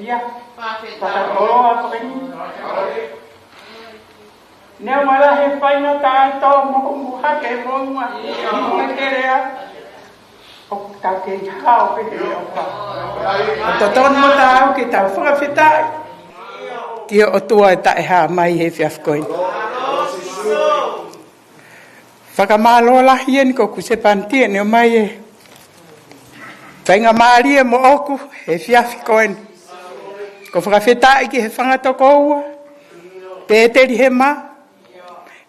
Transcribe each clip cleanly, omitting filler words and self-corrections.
ia whakaoroa koeni. Nea wala he whaina tātou mo hake monga. Mo kerea. O tau ke hao pe te o pa. O totonu mo tau ke tau whakawhetai. Kia o tua e tae haa mai he whiafkoini. Whakamalo lahi eni ko kuse pantia ne o mai e. Whainga maari e mo oku he whiafkoini. Ko whakawhetai ki he whangatoko ua. Pēteri he maa.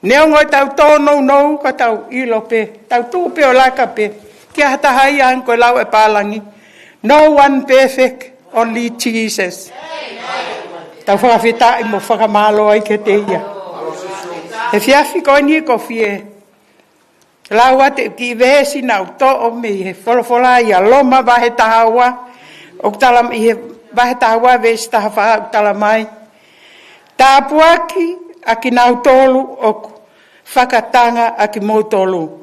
Neo ngoi tau tōnou nou ka tau ilo pe. Tau tūpe o laka pe. Kia hatahai an koe lau e pālangi. No one perfect, only Jesus. Tau whakawhetai mo whakamalo ai ke te ia. He whiafi koe ni ko fie. Lau ate ki vesi nau to o me he wholofola ia loma vahe tahawa. O talam i he vahe tahawa vesi taha wha tala mai. Tāpuaki aki nau tolu o whakatanga aki mou tolu.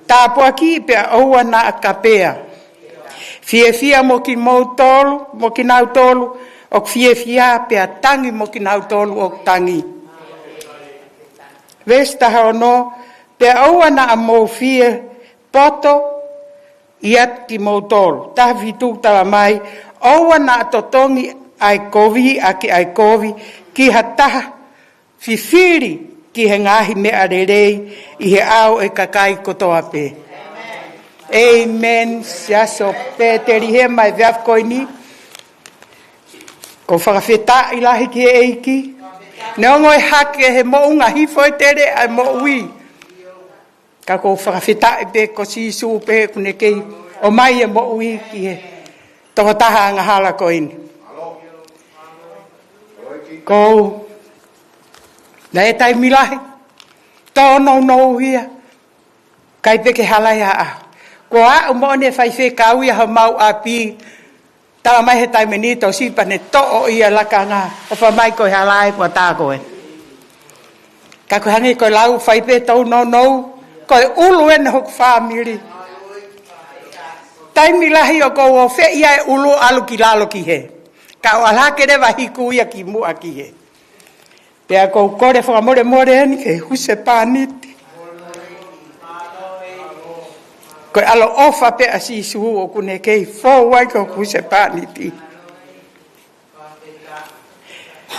Tāpuaki pia oua na akapea. Fia mo ki mou tolu, mo ki nau tolu, o fia pia tangi mo ki nau tolu o tangi. Vestaha ono, pia oua na a mou fia poto iat ki mou tolu. Taha vitu tala mai, oua na totongi ai kovi, aki ai kovi, ki hataha fifiri ki he ngahi mea rerei i he ao e kakai kotoa pe. Amen. Siaso Peteri he mai veaf koini. Ko whakawheta i lahi ki e eiki. Neongo e hake he mo unga hifo e tere ai mo ui. Ka ko whakawheta i pe ko sisu pe kune kei o mai e mo ui ki he tohotaha anga hala koini. Ko na e tai milahi, tōno no hia, kai peke halai a. Ko a umone whai whekau ia ha mau a pi, tawa mai he tai menito sipa ne to o ia laka ngā, o wha mai koe halai kua tā koe. Ka koe hangi koe lau whai pe tau no, koe ulu ene hoku whamiri. Tai milahi o ko o whe ia e ulu alu ki lalo ki he. Ka o alake rewa hiku ia ki mua ki he. Pea kou kore whakamore eni ke huse pāniti. Koe alo ofa pe a sisu o kune kei fōwai ko huse pāniti.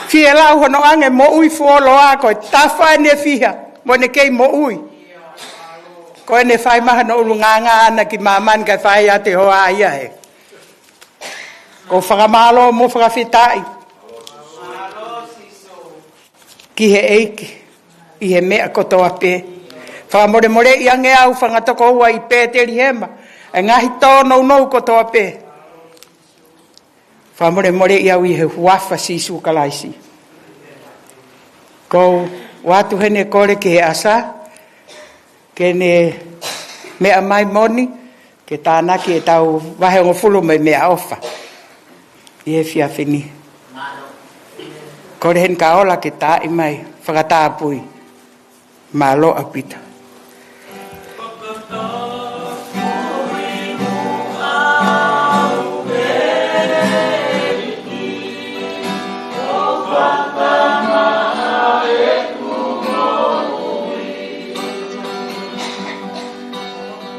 Fie lau hono ange mo ui fuolo a koe tawha ne fiha mo ne kei mo ui. Koe ne whai maha no ulu nganga ana ki maman kai whai a te hoa ia he. Ko whakamalo mo whakawhetai. Ki he eiki, i he mea kotoa pe. Whakamore i ange au whangatoko ua i Peteri hema. E ngahi tōnou nou kotoa pe. Whakamore i au i he huafa sisu kalaisi. Ko watu hene kore ki he asa. Ke ne mea mai moni. Ke tānaki e tau wahe o fulu mai mea ofa. I he whiawhini. Kore hen ka ola ke tā i mai, whakatāpui, mā lo apita.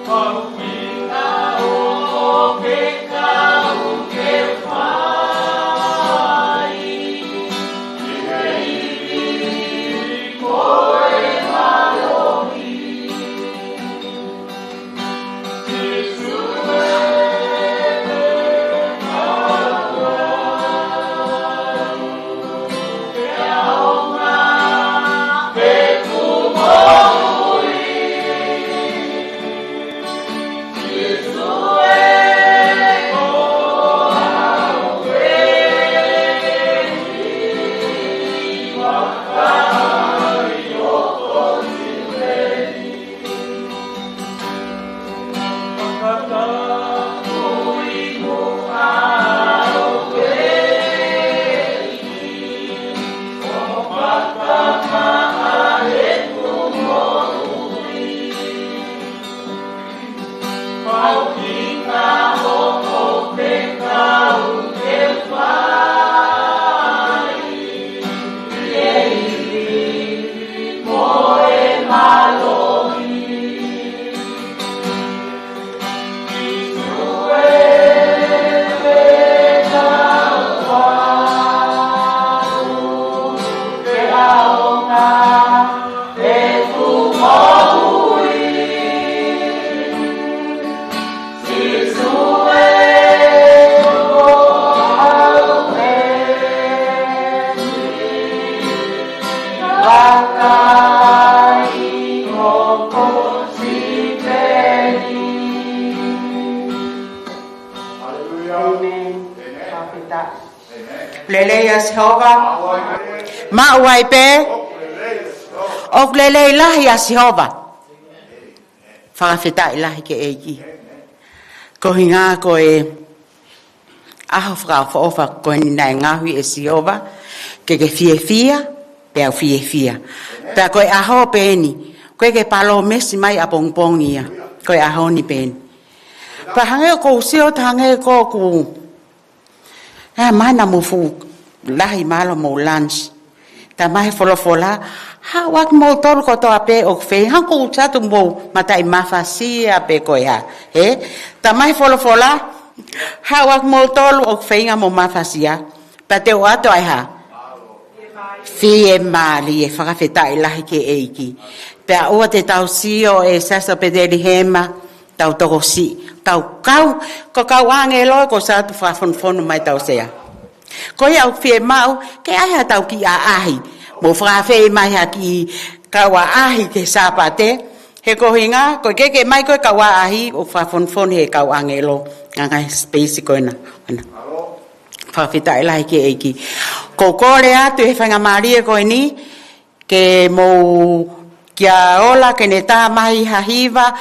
Oh, whakawhita. Lelei a Sehova. Mauai pe. O lelei lahi a Sehova. Whakawhita i lahi ke eiki. Ko hinga ko e aho whakawhaofa ko ni nai ngahui e Sehova. Ke fia pe au fia. Pe ko e aho pe ni. Ko ke palo mesi mai a pongpongia. Ko e aho ni pe ni. Pa hange ko seo hange ko ku. Mana mo fu lahi malo mo lunch. Ta mai fola. Ha wak mo tol ko to ape o fe han ko chatu mo matai mafasia pe ko ya. Ta mai fola. Ha wak mo tol o fe nga mo mafasia. Pa te o ato ai ha. Fie mali e whakawheta i lahi ke eiki. Pea ua te tau sio e sasa pedeli hema. Tau toko si. Tau kau. Ko kau ange loe ko sa tu whafonfono mai tau sea. Ko ia au fie mau. Ke ai ha tau ki a ahi. Mo whakawhe mai ha ki kau a ahi ke sapate. He ko hinga. Ko keke mai koe kau a ahi. O whafonfono he kau ange lo. Ngai space ko ina. Whawhita i lahi ke eiki. Ko kore atu he whanga maria koe ni. Ke mo kia ola ke ne tā mahi hahiva.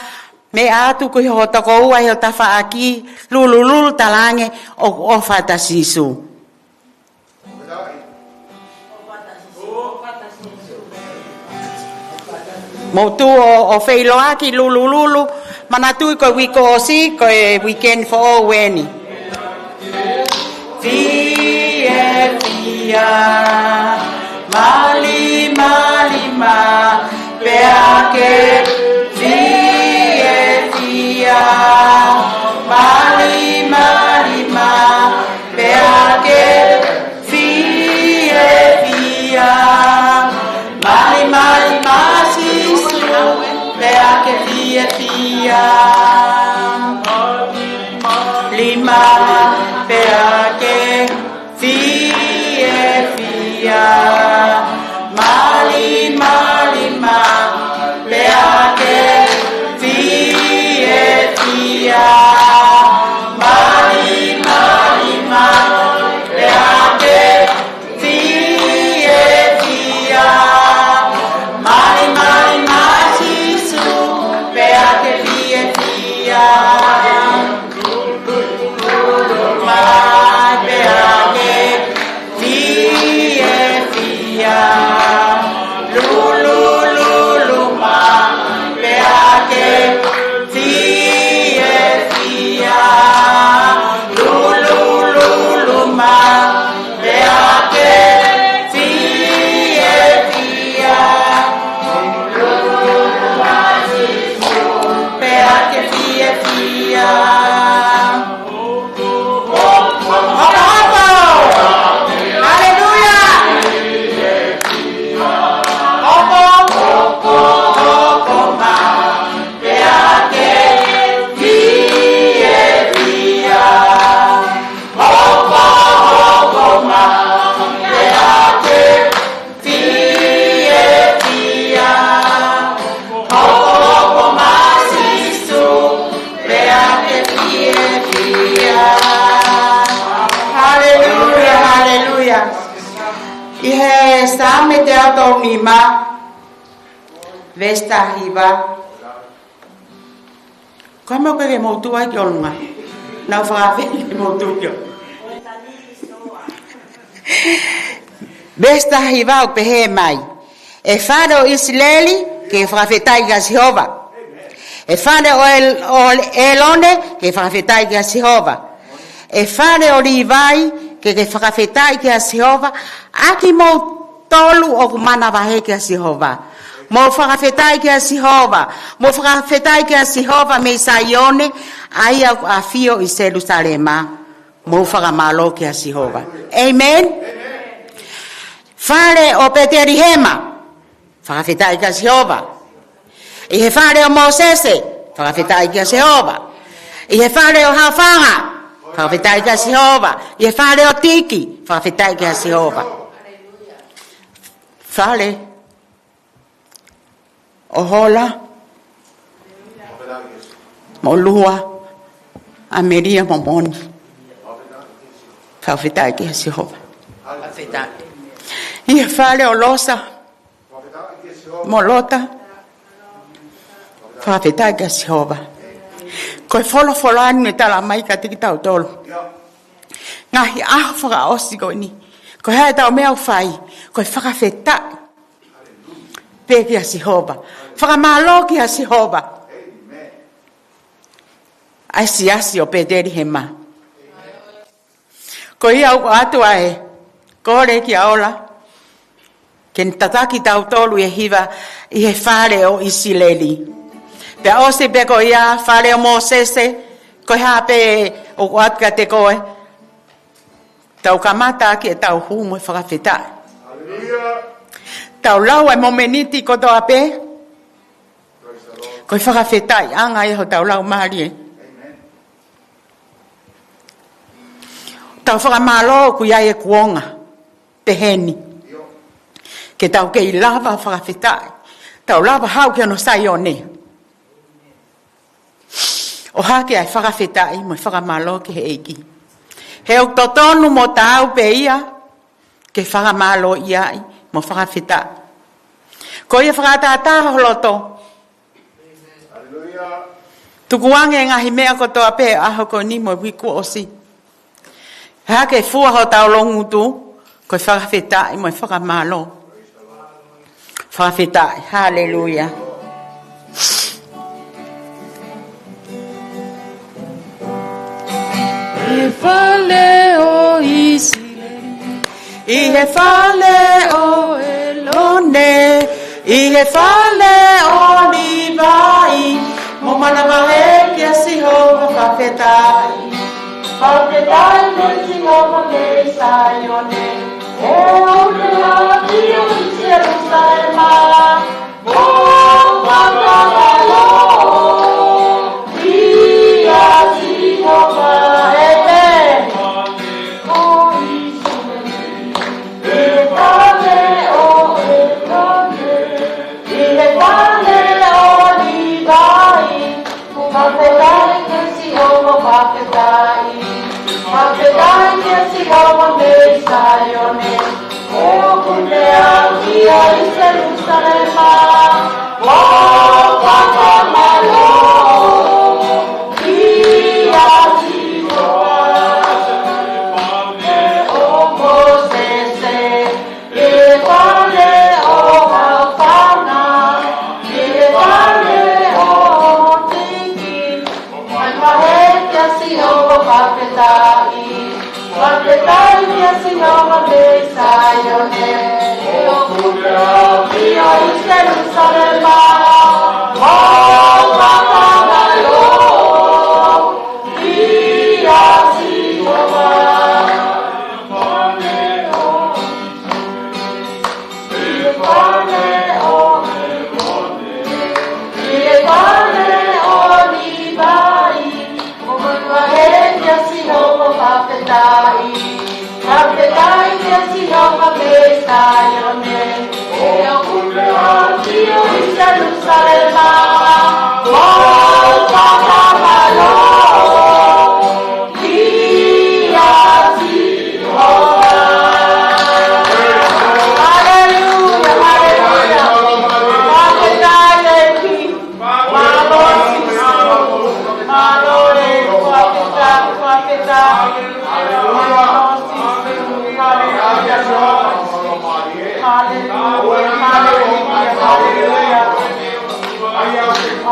Me atu ko ho tako ua he o tawha aki. Lulu talange o whata sisu. Mo tu o wheilo aki lulu. Manatui ko wiko o si ko e weekend for all weni. Fia, mali ma, peake. Fia, mali ma, peake. Fia, mali ma, sisu, peake fia. Lima, peake. Fia, mali ma, peake. Fia, mali ma, peake. Fia, mali ma, sisu, peake fia. Mima Vesta hiva Como que mo tu ai olunga na fa ve mo tu yo Vesta hiva o pehe mai e faro Israeli que frafetai ga Jehova e faro o elone que frafetai ga Jehova e faro o Livai que frafetai ga Jehova aki mo tolu o mana vahe ke Jehova mo whakawhetai ke Jehova mo whakawhetai ke Jehova me Saione ai a fio i Jerusalema mo whakamalo ke Jehova amen fare o Peteri Hema whakawhetai ke Jehova i he fare o Mosese whakawhetai ke Jehova i he fare o Hawhanga whakawhetai ke Jehova i he fare o Tiki whakawhetai ke Jehova Fale Ohola Molua Ameria Momoni Whawhetai ki hasi hova. Whawhetai. Ia whale o losa. Mo lota. Whawhetai ki hasi hova. Koe wholo anu me tala mai ka tiki tau tolu. Ngahi aho whaka osi koe ni. Koe hae tau mea whai. Koe whakawhetai. Peki hasi hova. Whakamalo ki hasi hova. Ai si o pederi he ma. Ko ia au atu ai. Ko re ki aola. Ken tataki tau tolu e hiva i he whare o Isileli. Pe o se pe ko ia whare o Mosese. Ko hea pe o atka te koe. Tau kamata ki e tau humu e whakawhetai. Tau lau e momeniti ko toa pe. Ko i whakawhetai anga e ho tau lau mahari e. Tau whakamalo ku ia e kuonga, peheni. Ke tau ke i lava whakawhetai. Tau lava hau ke ano sai o ne. O hake ai whakawhetai mo whakamalo ke he eiki. He o totonu mo tau pe ia, ke whakamalo ia mo whakawhetai. Ko ia whakatata holoto. Tukuange ngahi mea ko toa pe aho ko ni mo wiku osi. Hake fua ho tau longu tu, ko whakawhetai mo whakamalo. Whakawhetai, hallelujah. E whale o Isileli, I he whale o Elone, I he whale o Livai, mo mana mahe kia si hova whakawhetai. Whakawhetai me si hova me saione, e o me a pio i Jerusalema, o whakamalo, I a si hova Hallelujah.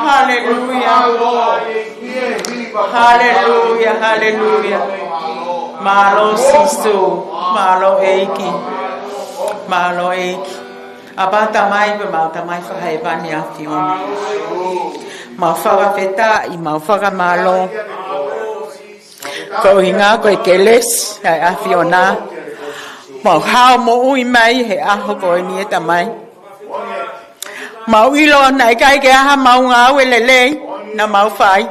Hallelujah, hallelujah. Hallelujah, hallelujah. Malo sisto, malo eiki, malo eiki. Abata mai be mata mai whahai bani a Fiona. Ma whakawheta I ma whakamalo. Ko hinga koe keles ai a Fiona. Ma hao mo ui mai he aho koe ni eta mai. Ma uilo nai kai ke aha mau ngā welele na mau whai.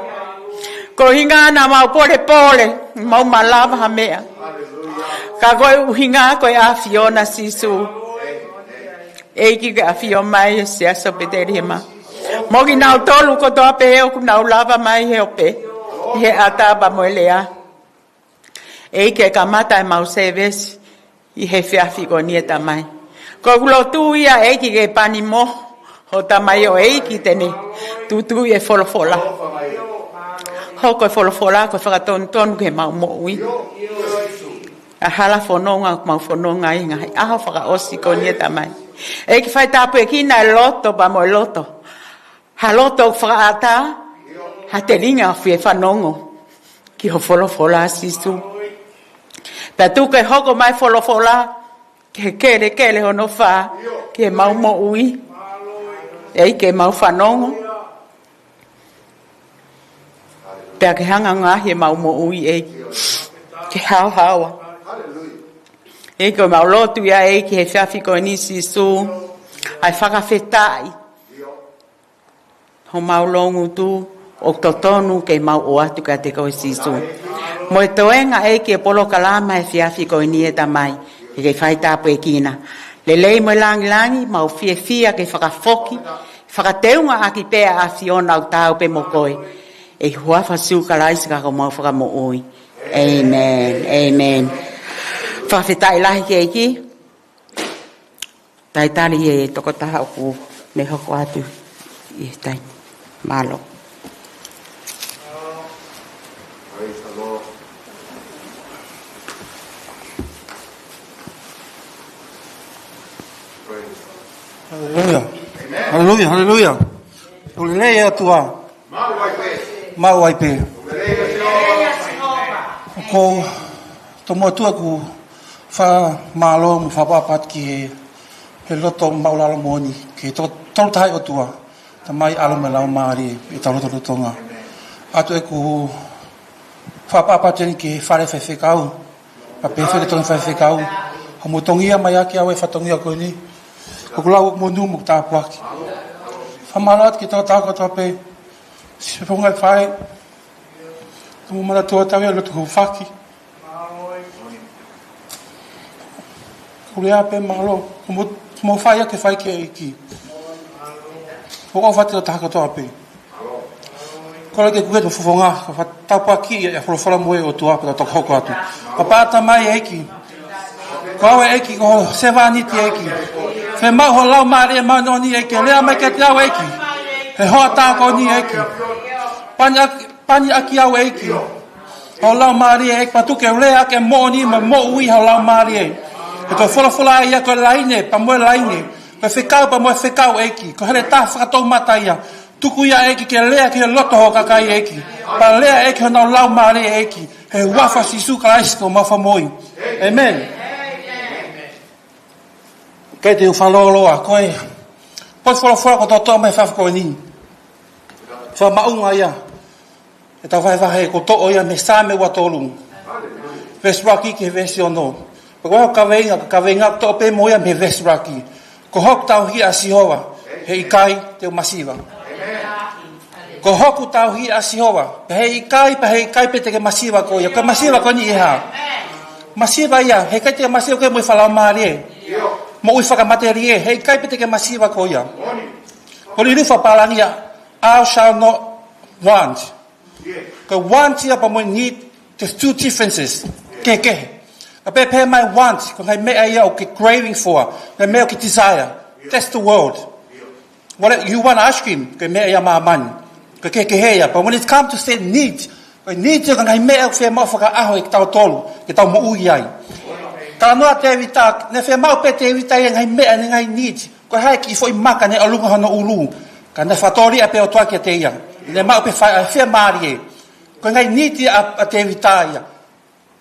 Ko hinga na mau pole pole, mau malava ha mea. Ka koe uhinga koe a Fiona sisu. Eiki ke a Fiona mai se aso peteri ma. Mogi nau tolu ko toa pe heo ku nau lava mai heo pe. He ataba mo elea. Eike ka mata e mau seves. I he whiawhi ko nieta mai. Ko kulo tu ia eiki ke pani mo. Ho ta mai o eiki tene. Tu e folofola. Hoko e folofola ko whakatonu ke mau mo ui. A hala whanonga mau whanonga I ngai. Aho whaka osi ko nieta mai. E ki whai tapu e kina e loto pa mo e loto. Ha loto whakaata. Ha te ringa o whie whanongo. Ki ho folofola sisu. Ta tu ke hoko mai folofola. Ke kele hono wha. Ke mau mo ui. E ke mau whanongo. Pea ke hanga ngahi mau mo ui e ke hao hawa. E ko mau lotu ia e ki he whiawhi ko nisi su. Ai whakawhetai. Ho mau longu tu. O totonu ke mau o atu ka te koe sisu. Mo e toenga e ke polo kalama e fiafi ko ni e tamai. E ke fai tapu e kina. Le lei mo langi ma o fia ke whakafoki. Whakateunga aki pea a fiona au tau pe mo koe. E huafa su kalaisi ka ko mo whakamo oi. Amen. Amen. Whawhetai lahi ke eki. Tai tali e toko taha o ku me hoko atu. I tai. Malo. Hallelujah, hallelujah. Ulele ya tua. Mau ai pe. Ko tomo tua ku fa malo mu fa papat ki he loto maulala moni ki to tai o tua. Tamai alo me lau mari i talo to tonga. Atu e ku fa papat ni ki fare fe kau. Pa pe fe to fe kau. Homo tongia mai aki awe fa tongia ko ni. Ko lau mo nu mu ta kwaki. Famalat kita tahu kata pe, siapa fai, kamu mana tua tahu ya lo tu faki. Kuliah pe malo, kamu fai ya ke fai ke iki. Kau fati lo tahu kata pe. Kalau ke kuat fufonga, kau tahu paki ya kalau falam moe o tua pada tak hok atu. Apa tamai iki? Kau iki kau sevani ti iki. Fe mau ho lau mare ma no ni eke lea me ke tau eki. He hoa tā ko ni eki. Pani aki au eki. Ho lau mare eki patuke lea ke mo ni ma mo ui ho lau mare eki. He to fola ia ko laine, pa moe laine. Ko whekau pa moe whekau eki. Ko hele tā whakatou mata ia. Tuku ia eki ke lea ke loto ho kakai eki. Pa lea eki ho nau lau mare eki. He wafa sisu ka aisko mawha moi. Amen. Kei te whaloloa, koe. Poi whalawhala ko tō mai whawhako ni. Wha maunga ia. E tau whaiwahe ko tō ia me sāme wa tōlung. Vesraki ke vesi ono. Ko hau kaweinga tō pe moia me vesraki. Ko hoku tau hi a Sihova. He ikai te masiva. Ko hoku tau hi a Sihova. He ikai pe te ke masiva ko ia. Ko masiva ko ni iha. Masiva ia. He kai te masiva ko mui whalau maare. Mo ui whakamaterie, hei kai pete ke masiva ko ia. Ko ni rufa palangia, I shall not want. Ko want ia pa mo need, there's two differences. Ke. A pe mai want, ko hei mea ia o ke craving for, hei mea o ke desire. That's the world. What you want ice cream, ke mea ia maa mani. Ko ke heia, but when it comes to say need, ko need ia ka hei mea o whea mau whakaaho e ke tau tolu, ke tau mo ui ai. Ka noa te evita, ne whea mau pe te evita ia ngai mea ni ngai need. Ko hai ki fo i maka ne alunga hana ulu. Ka ne whatori a pe o toa ki a te ia. Ne mau pe whea maari e. Ko ngai need a te evita ia.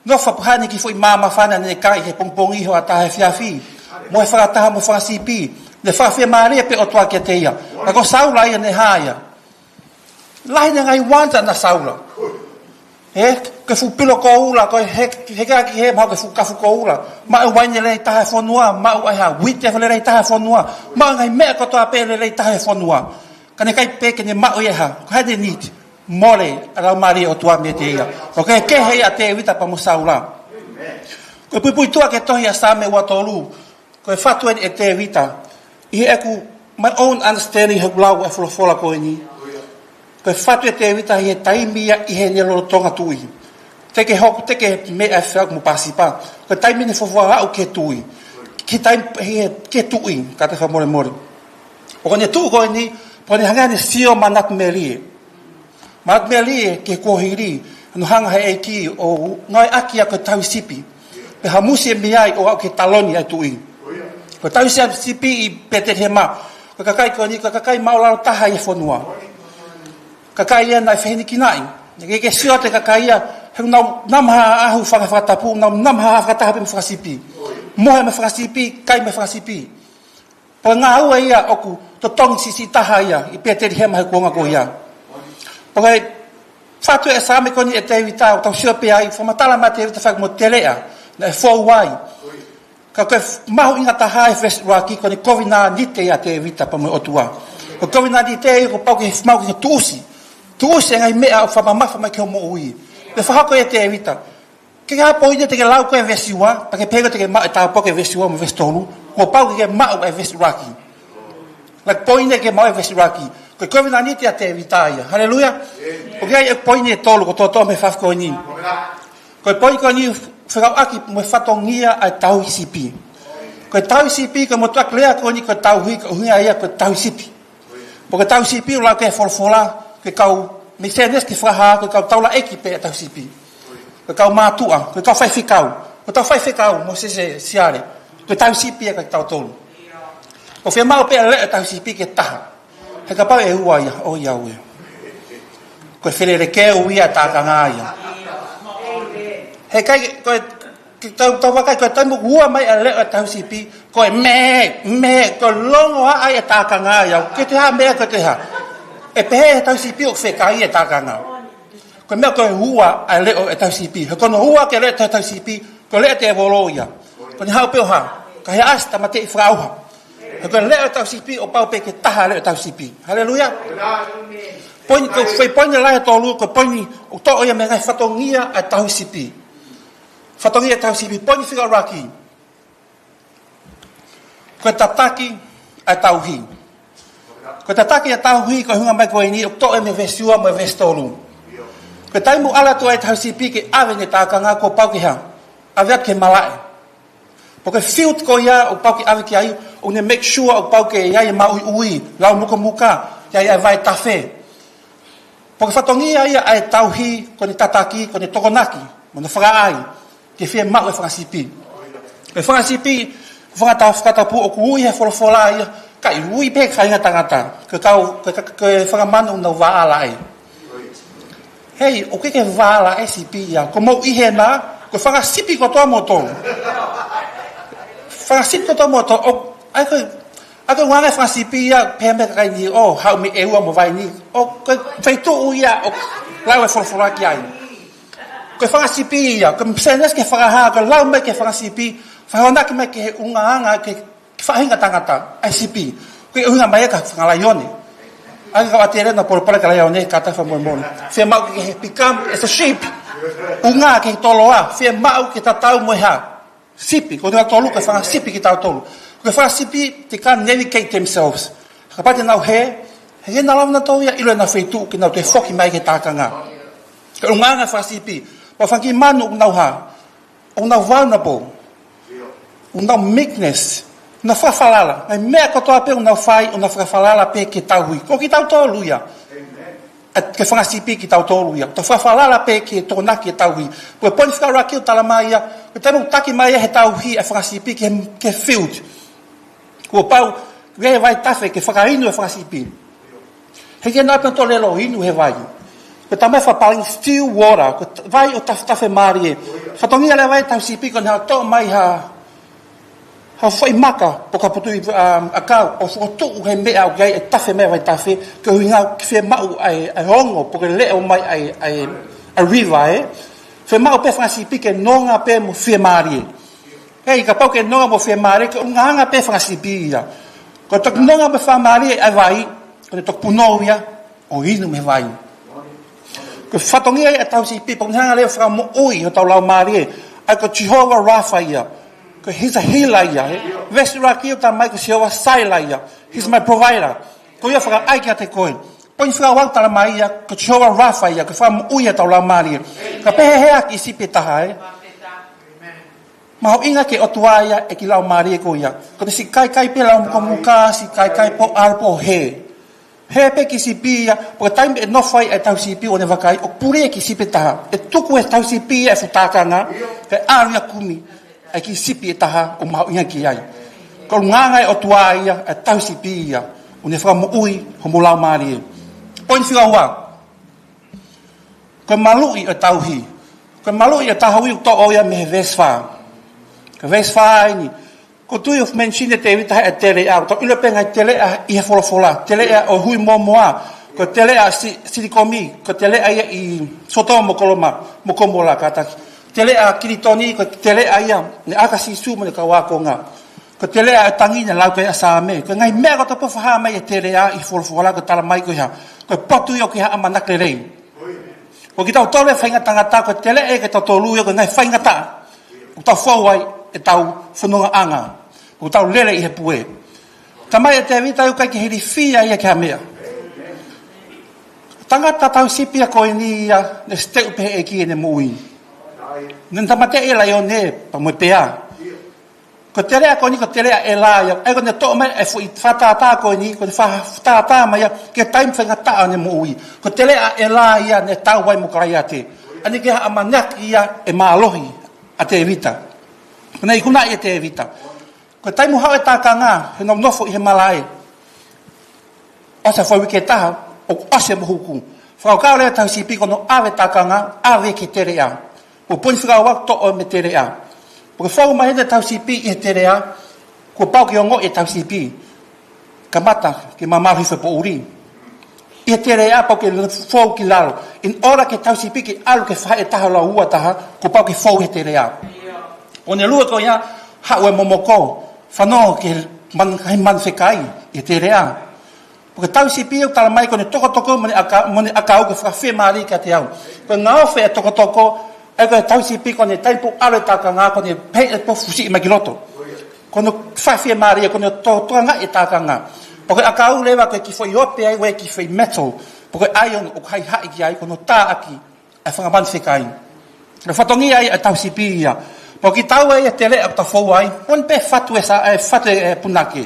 No whapuhani ki fo i mama whana ne kai he pongpongi ho a tahe whiawhi. Mo e whakataha mo whakasipi. Ne whea maari a pe o toa ki a te ia. Ka ko saula ia ne haia. Lai ne ngai wanta na saula. Ke fu pilo ko ula ko he ka ki he ma ke fu ka fu ko ula ma u waine le ta fonua ma u ha wite le le ta fonua ma ngai me ko to ape le ta fonua ka ne kai pe ke ne ma u ha ka de nit mole ala mari o tua me te ia ko ke he a te vita pa mo saula ko pui tua ke to ia sa me wa tolu ko fatu e te vita I aku my own understanding he blau e fola ko ni ko fatu e te vita he taimia I he ne lo tonga tui Teke hoku, teke me e whea mo pasipa. Ko taimi ne whawha au ke tui. Ke taimi, ke tui, ka te whamore. O kone tuu koe ni, po ne hanga ne sio manat melie. Manat melie ke kohiri, no hanga hei eiki o ngai aki a ko tau sipi. Pe hamusi e miai o au ke taloni ai tui. Ko tau sipi I pete he ma. Ko kakai koe ni, ko kakai maularo taha I whanua. Kakai ia nai whehini ki nai. Ke sio te kakai ia, Hei namha ahu whakawhatapu, namha whakataha pe me whakasipi. Mohe me whakasipi, kai me whakasipi. Pa ngā ua ia oku, to tongi sisi taha ia, I pēteri hema he kuonga ko ia. Pa kai, whatu e sāme koni e te iwita, o tau sio pe ai, whamatala ma te iwita whak mo telea, na e fōu wai. Ka koe mahu inga taha e waki koni kovina nite ia te iwita pa mo otua. Ko kovina nite ia ko pau ke mau ke tuusi. Tuusi e ngai mea o whamamafa mai ke o mo ui. Ke whahako e te evita. Ke ngā poine te ke lau koe vesiwa, pa ke pega te ke mau e tā po ke vesiwa mo vestolu, ko pau ke mau e vesiraki. Like poine ke mau e vesiraki. Ko koe vina ni te a te evita ia. Haleluya. Ko kia e poine e tolu, ko tō me whafko ni. Ko poine ko ni whakau aki mo e whatongia ai tau isipi. Ko tau isipi, ko mo tuak lea ko ni ko tau hui, ko hunga ia ko tau isipi. Po ko tau isipi, o lau ke folfola, ke kau me senes ki whaha, ko kau taula eki pe tau isipi. Ko kau mātua, ko kau whaiwhikau. Ko tau whaiwhikau, mo se siare. Ko tau isipi e ka tau tolu. Ko whia mau pe le tau isipi ke taha. He ka pau e ua ia, o ia ue. Ko e where reke o ia tā ka ngā ia. He kai, ko e tau wakai, ko e taimu ua mai a leo e tau sipi, ko e me, ko longo a ai e tā ka ngā ia. Ke te ha mea ko te ha. E pehe e tau sipi o whekai e tā ka ngā. Ko mea ko e ua a leo e tau sipi. He kono ua ke leo e tau sipi, ko leo te e volo ia. Ko ni hao peo ha, ka he asta ma te i whakauha. He koe leo tau sipi o pau pe ke taha leo tau sipi. Haleluya. Poini ko whai poini lai tolu ko poini o to ia me ngai whatongia a tau sipi. Whatongia tau sipi poini whika raki. Ko tataki a tau hi. Ko tataki a tau hi ko hunga mai ko ini o to ia me vesua me vestolu. Ko taimu ala tu a tau sipi ke ave ne tākanga ko pau ki ha. Ave ke malae. Porque field ko ia o pau ki ave ki ai o ne make sure o pau ke ia mau ui lau muka muka ia vai tafe. Porque whatongia ia ai tauhi ko ni tataki ko ni tokonaki mo na whakaai ke whia mau e whakasipi. E whakasipi whakatapu o ku ui he wholofola ia kai ui pe kai ngā tangata ke whakamanu na waala ai. Hei, o ke waala e sipi ia ko mau ihe na ko whakasipi ko toa moto. Whakasipi ko toa moto o ai ko ako wanga whakasipi ia pēme kai ni o hau mi eua mo vai ni o whaitu ia o lau e wholofola ki ai. Ko whakasipi ia ko senes ke whakaha ko lau me ke whakasipi whaonaki me ke unga anga ke whahinga tangata ai sipi ko i unga mai ka whangalaione ai ka watere na porpora ka laione ka ta whamoemone whia mau ke he become as a sheep unga ke toloa whia mau ke tatau moeha sipi ko nga tolu ka whakasipi ki tau tolu. Ko whakasipi te ka navigate themselves. Ka pate nau he na lau na tau ia ilo na whaitu ki nau te whoki mai ke tākanga. Ka unga nga whakasipi. Pa whanki manu nau ha. O nau vulnerable. O nau meekness. Na whawhalala. Ai mea katoa pe o nau whai o na whawhalala pe ke tau hui. Ko ki tau tolu ia. Ke whakasipi ki tau tolu ia. Ta whawhalala pe ke tōnaki e tau hui. Ko e poni whakaraki o tala mai ia. Ko tēmu taki mai ia he tau hui e whakasipi ke field. Ko pau, wea vai tafe ke whakainu e whakasipi. He ke nāpea tō lelo inu he vai. Ko tamai whapaling still water. Ko vai o tafe maari e. Whatongia le vai tau sipi ko nea tō mai ha whai maka po ka putu a kau. O whakotu he mea o gai e tafe mea vai tafe. Ke hui ngau ki whea mau ai hongo. Po ke leo mai ai riva e. Whea mau pe whakasipi ke nonga pe mo whea maari e. Hei, ka pau ke nonga mo whea maare, ke unganga pe whakasipi ia. Ko tok nonga me wha maare ai vai, ko ne tok punou ia, o inu me vai. Ko whatongia ia tau sipi, po nganga leo whaka mo ui, o tau lau maare, ai ko Jehovah Rapha ia, ko he's a healer ia, vesturaki o ta mai ko Jehovah Saila ia, he's my provider. Ko ia whaka ai kia te koe. Poi whaka wau tala mai ia, ko Jehovah Rapha ia, ko whaka mo ui a tau lau maare. Ka pehe hea ki sipi taha Maho inga ke otua ia e ki lau maari e ko ia. Ko te si kai pe lau muka, si kai po arpo he. He pe ki sipi ia, po taime e nofai e tau sipi o ne wakai, o pure e ki sipi taha. E tuku e tau sipi ia e futakanga, ke aria kumi, e ki sipi e taha o maho inga ki ai. Ko nganga e otua ia e tau sipi ia, o ne whaka mo ui, ho mo lau maari e. Poin whiga hua. Ko malui e tau hi. Ko malui e taha ui o to o ia me he veswaa. Wees fine. Ko tui of menshine te vita e tele a. To ilo penga tele a i he folofola. Tele a o hui momoa. Ko tele a silikomi. Ko tele a i soto mokomola kataki. Tele a kiritoni. Ko tele a ia. Ne aka sisu mo ne kawako nga. Ko tele a tangi na lau kai asame. Ko ngai mea ko tapo whaha mai e tele a i folofola ko tala mai ko ha. Ko potu i o ki ha amanak le rei. Ko ki tau tole whainga tangata ko tele e ke tau tolu e ko ngai whainga ta. Ko tau whauai e tau whanonga anga. Ko tau lere i he pue. Tamai e te vita ukai ki hiri fia ia kia mea. Tangata tau sipia ko ni ia ne steu pe e ki e ne mui. Nen tamate e la ne pa mo pea. Ko telea ko ni ko telea e la ia. E ko ne to me e fu i fatata ko ni ko fatata ma ia ke time whainga ta ne mui. Ko telea e la ia ne tau wai mo kai ate. Ani ke ha amanak ia e maalohi a te vita. Nei kuna e te vita. Ko tai mo hau e tākanga, he nofo i he malae. Asa whau ke taha, o ase mo huku. Whau kao lea tau sipi kono awe tākanga, awe ke tere a. O poni whakau wak to o me tere a. Porque whau mahene tau sipi i he tere a, ko pau ki ongo e tau sipi. Ka mata, ki mamahi wha po uri. I he tere a, pau ke whau ki lalo. In ora ke tau sipi ki alu ke whae taha la ua taha, ko pau ki whau he tere a. O ne lua ko ia, hau e momoko. Whanau ke man whikai i te rea. Porque tau si pia tala mai ko ne toko mone akau ke whawhi maari ka te au. Ko ngā whi e toko e ko tau si pia ko ne taipu alo taka ngā ko ne pei e po fusi i magiloto. Ko ne whawhi maari ko ne toa ngā i taka ngā. Porque akau lewa ko ki whai hope ai we ki whai metal. Porque aion o kai hai ki ai ko no tā aki e whangaman whikai. Ne whatongi ai e tau si pia. Po ki tau e te lea ta fou ai, on pe fatu e punake.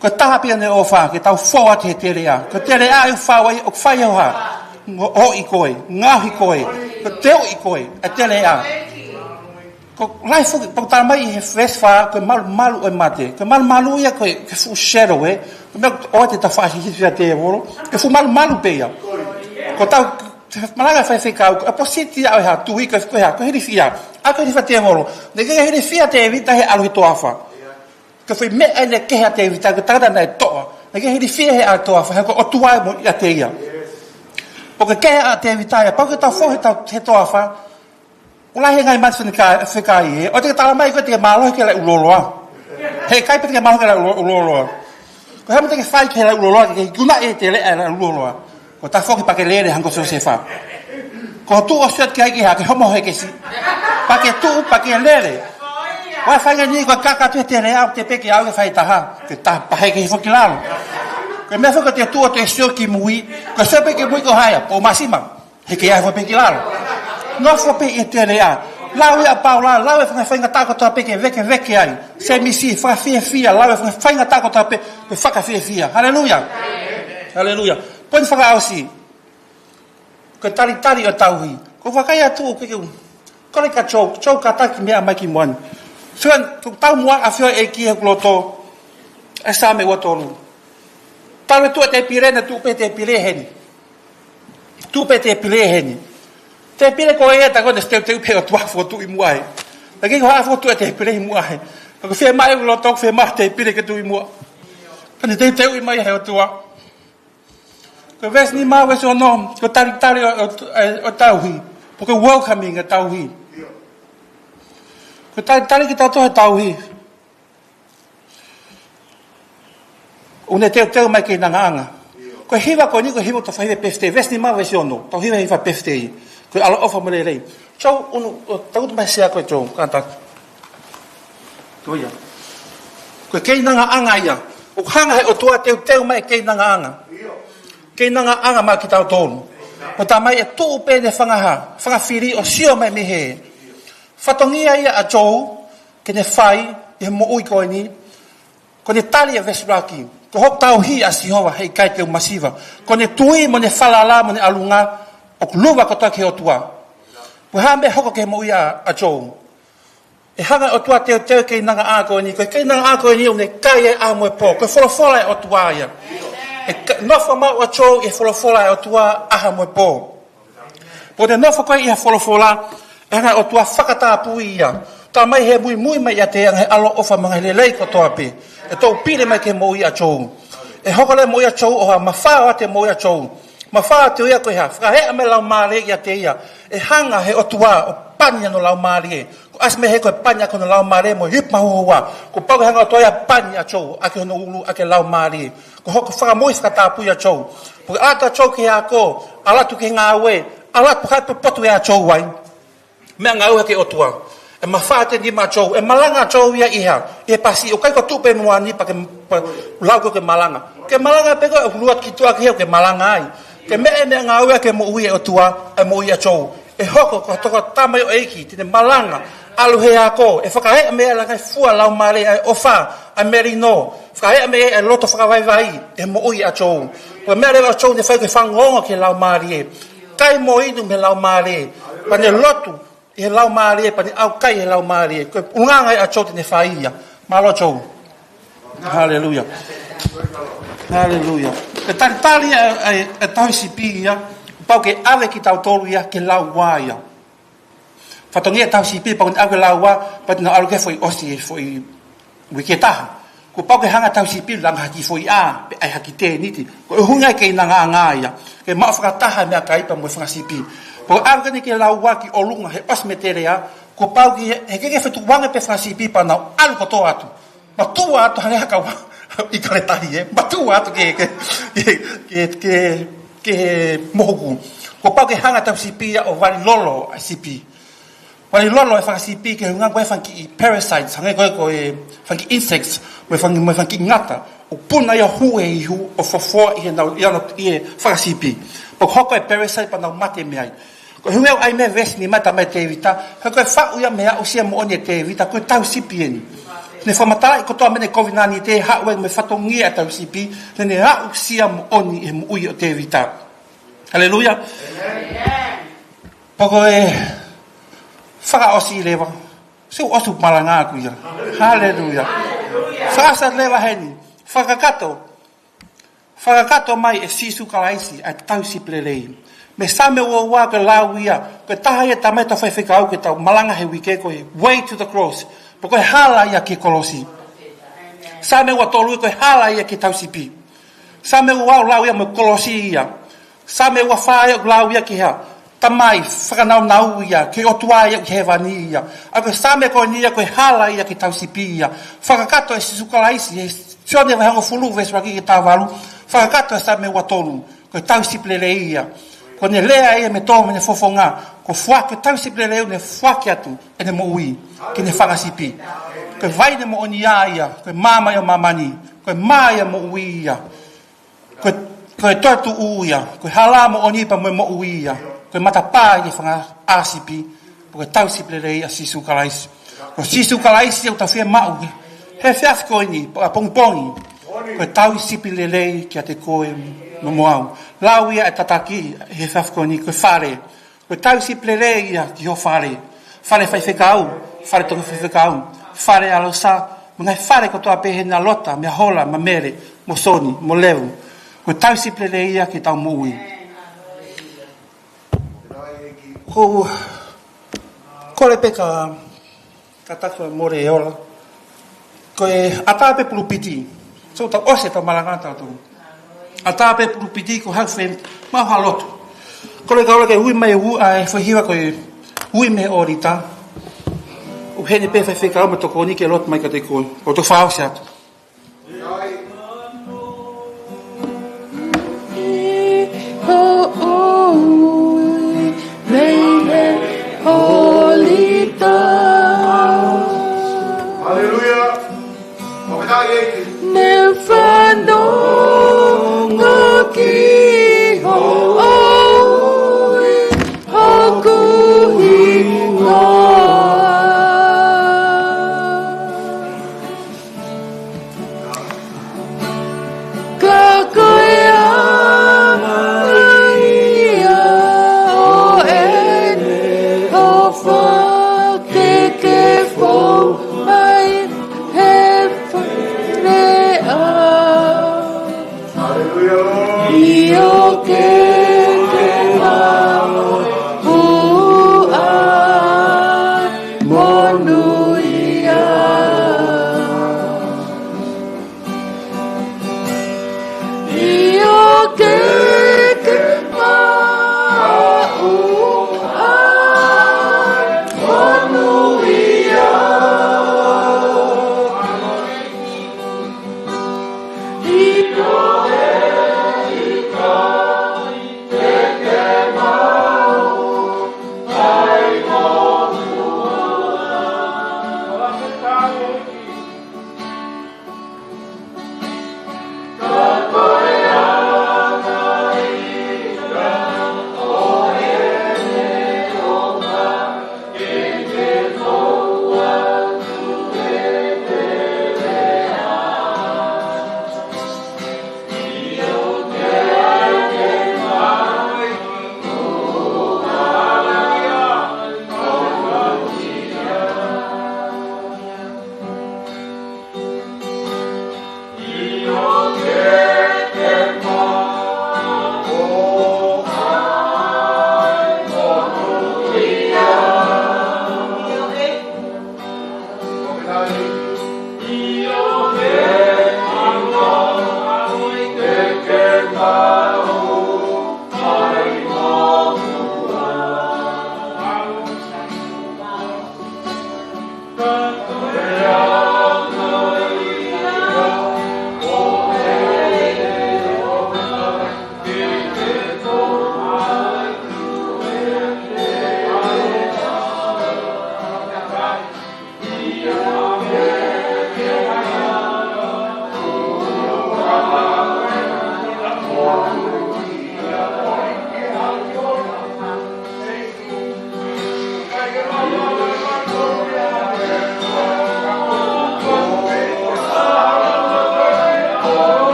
Ko taha pia ne o wha, ki tau fou ate te lea. Ko te lea e whau ai, o whai au ha. Ho i koe, ngahi koe, ko teo i koe, e te lea. Ko lai fuki, po tala mai i he wheswha, ko malu e mate. Ko malu ia koe, ke fu shadow e. Ko mea o te ta whaasi hitia te e woro. Ke fu malu pe ia. Ko tau, malanga whai whikau, a po siti au ha, tuhi ko ha, ko hiri fia. Ako ni fatia moro. Ne ke hiri fia te evita he alu toafa. Ke foi me ene ke ha te evita ke tata na toa. Ne ke hiri fia he alu toafa, he ko otua mo ia te ia. Porque ke ha te evita ya, porque ta fo he toafa. Ola he ngai matsu ni ka fikai. O te tala mai ko te malo ke la uloloa. He kai pe ke malo ke la uloloa. Ko ha mo te fai ke la uloloa ke kuna e te le la uloloa. Ko ta fo ke pa ke le hango so se fa. Ko tu o set ke ha ke homo he ke si. Pake tu, pake lere. Wai whainga ni ko kaka tu te rea, te peke au ke whai taha. Ke taha pahe ke hifoki lalo. Ke mea whaka te tua te sio ki mui, ko sio peke mui ko haia, po masima. He ke ia peke lalo. No fo pe e te rea. Lau ia pau la, lau e whainga tako toa peke veke ai. Se misi, whaka fia, lau e whainga tako toa pe whaka fia. Halleluja. Halleluja. Poi whaka au si. Ko tari o tauhi. Ko whakai atu peke kore ka chou ka taki mea mai ki moan. Suan, tau mua a whio e ki he kuloto, e sa me watolu. Tau e tu te pire na tu pe te pire heni. Tu pe te pire heni. Te pire ko e ta kone steu te upe o tuafo tu i muahe. Na ki ko hafo tu e te pire i muahe. Ako whia mai kuloto, whia mai te pire ke tu i mua. Kane te teu i mai he o tua. Ko ves ni mawe so no, ko tari o tauhi. Porque welcoming a tauhi. Ko tari ki tau tohe tauhi. Une teo mai ke nangaanga. Ko hiwa ko ni ko hiwa to whaiwe pefte. Vesni mawe si ono. Tau hiwa pefte i. Ko alo ofa mo rei. Chau, tau tu mai sea koe chau. Kanta. Ko ia. Ko kei nangaanga ia. O hanga he o tua teo mai kei nangaanga. Kei nangaanga ma ki tau tonu. O tamai e tuu pe ne whangawhiri o sio mai mehe. Whatongia ia a jou, ke ne whai, i he mo ui koe ni, ko ne tali e vesraki, ko hok tau hi a sihowa hei kai teo masiva, ko ne tui mo ne whalala mo ne alunga, o luwa ko toa ke o tua. Ko hame hoko ke mo ui a jou. E hanga o tua teo kei nanga a koe ni, ko kei nanga a koe ni o ne kai e a mo e po, ko wholofola e o tua ia. Nofa mau a chou e wholofola e o tua aha mo e po. Po te nofa koe i ha wholofola, e hanga o tua whakata pui ia. Tā mai he mui mai a te anga he alo ofa mga he lei ko toa pe. E tau pile mai ke mo i a chou. E hokole mo i a chou oha mawhao a te mo i a chou. Mawhao te uia koe ha. Whakahea me lau maare i a te ia. E hanga he o tua o panya no lau maare e. Ko asme he koe panya kono lau maare mo hip mahuhua. Ko pau hanga o toa ia panya a chou. Ake hono ulu ake lau maare e. Ko hoko whakamoi whakatapui a chou. Porque ata chou ki hea ko, alatu ki ngā ue, ala pakai potu ya chou wai me ngau ke otua e mafate ni ma chou e malanga chou ya iha e pasi o kai ko tupe moani pa ke lau ke malanga pe ko luat ki tua ke malanga ai ke me ngau ke mo ui otua e mo ia chou e hoko ko to tama yo eiki te malanga alu he ako e whakahe me la kai fua lau mare ai ofa a merino whakahe me e loto whakawai e mo ui a chou ko me le chou ne fai ke fangonga ke lau mare kai mo inu me lau mare pa ne lotu e lau mare pa ne au kai e lau mare ko unganga a chou ne fai ia malo chou haleluya haleluya e tali e tau sipi ia pau ke ave ki tau tolu ia ke lau waia fatongia tau sipi pau ke lau wa pa na alu ke foi osi foi wiketa ko pau ke hanga tau sipi lang haki foi a pe ai haki te niti ko hunga ke na nga ia ke ma frataha me kai pa mo franga sipi po alu ke lau wa ki olunga he pas meterea ko pau ke ke fetu wanga pe franga sipi pa na alu ko to atu ma tu atu hanga ka wa i kare tahi ma tu atu ke mohu ko pa ke hanga tau sipi o vali lolo a sipi vali lolo e fa sipi ke nga ko fa ki parasites hanga ko e fa ki insects we fa ki ngata o puna ya hu o fofo i na ya no e fa sipi po ko e parasite pa na mate me ai ko hu ai me ves ni mata me te vita ko fa u ya me o sia mo oni te vita ko tau sipi ni ne fa mata ko to me covid-19 te ha we me fatongi a tau sipi ne ha u sia mo oni e mo u o te vita haleluya poko e faka osi leva su osu malanga ku ya haleluya faka leva heni faka kato mai e sisu kalaisi a tau siplelei me same wo wa ke lawia ke taha e tameta fa fika au ke tau malanga he wike ko way to the cross poko e hala ia ke kolosi same wa tolu ko hala ia ke tau sipi same wa lawia mo kolosi ia same wa fa lawia ke ha tamai whakanau ia, ke otua ia, ke hewani ia. Ako same ko ni ia, ko hala ia, ke tau sipi ia. Whakakato e sisukalaisi, e sione wa hango fulu ves waki ke tau walu. Whakakato e same wa tonu, ko tau siplele ia. Ko ne lea ia me tōme ne fofonga, ko fuake tau siplele ne fuake atu, e ne mo ui, ke ne whakasipi. Ko vai ne mo oni ia, ko mama ia mamani, ko maa ia mo ui ia. Ko e totu uia, ko hala mo oni pa mo ui ia. Ko mata pa i whanga asipi, ko tau siplele a sisu kalaisi. Ko sisu kalaisi au tau whia mau, he whiaf koe ni, a pongpongi, ko tau siplele ki a te koe no moau. Lau ia e tataki, he whiaf koe ni, ko whare, ko tau siplele ia ki ho whare. Whare whai whekau, whare tonga whai whekau, whare alo sa, mga whare ko toa pehe na lota, mea hola, ma mere, mo soni, mo levu. Ko tau siplele ia ki tau moui. Ko le peka katako more e ola. Ko e atape pulupiti. So ta ose ta malangata tu. Atape pulupiti ko halfen ma halotu. Ko le kaula ke hui mai hu ai fahiwa ko e hui me orita. O hene pe fa fika o to koni ke lot mai ka te ko. O to fa osiat.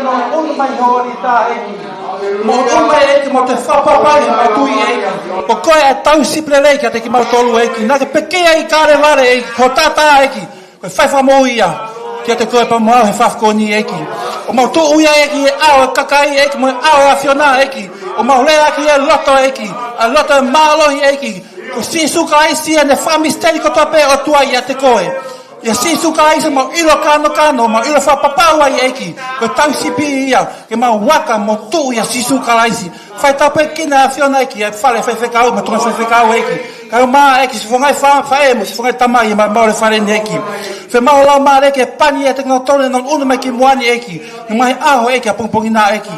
no unu mai hori tā eki. Mo unu mai eki mo te whapapai mo tui eki. Ko koe e tau siplele eki a te ki mau tolu eki. Nā te pekea i kāre ware eki, ko tātā eki. Koe whaiwha mo ia. Kia te koe pa mau he whafkoni eki. O mau tō uia eki e ao e kakai eki, mo e ao e awhiona eki. O mau lea ki e loto eki, a loto e mālohi eki. Ko sisu ka isi e ne whamisteri ko tope o tua i a te koe. Ia sisu ka isi mau ilo kano, mau ilo whapapaua i eki. Ko tau sipi ia, ke mau waka mo tū ia sisu ka isi. Whai tape kina a whiona eki, e whale whewhekau, ma tonga whewhekau eki. Kau maa eki, si whangai whaemu, si whangai tamai, ma maore wharene eki. Whe mau lau maa eki, e pani e te ngau tole, non unu mai ki muani eki. Ni mai aho eki, a pungpungi nā eki.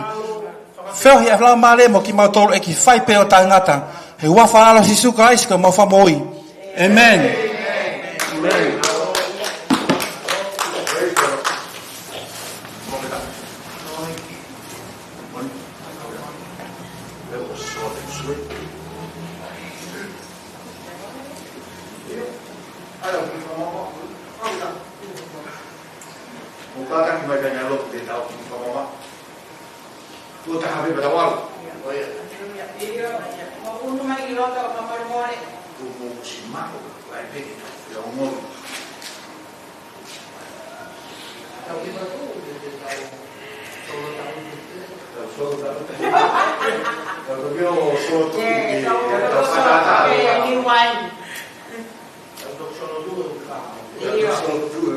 Wheohi e lau maa lemo ki mau tolu eki, whai peo tā ngata. He wafa ala si suka isi, ka mau whamoi. Amen. Amen. Mukhakan baganya lo di tahu mama. Lu tak habis pada awal. Oh ya. Mau unu mai lo tak kamar more. Tu mau simak lai pergi. Ya umur. Tapi betul dia tahu. Solo tahu. Kalau dia solo tu di tak ada. Ni wine. Kalau solo tu. Iya. Solo tu.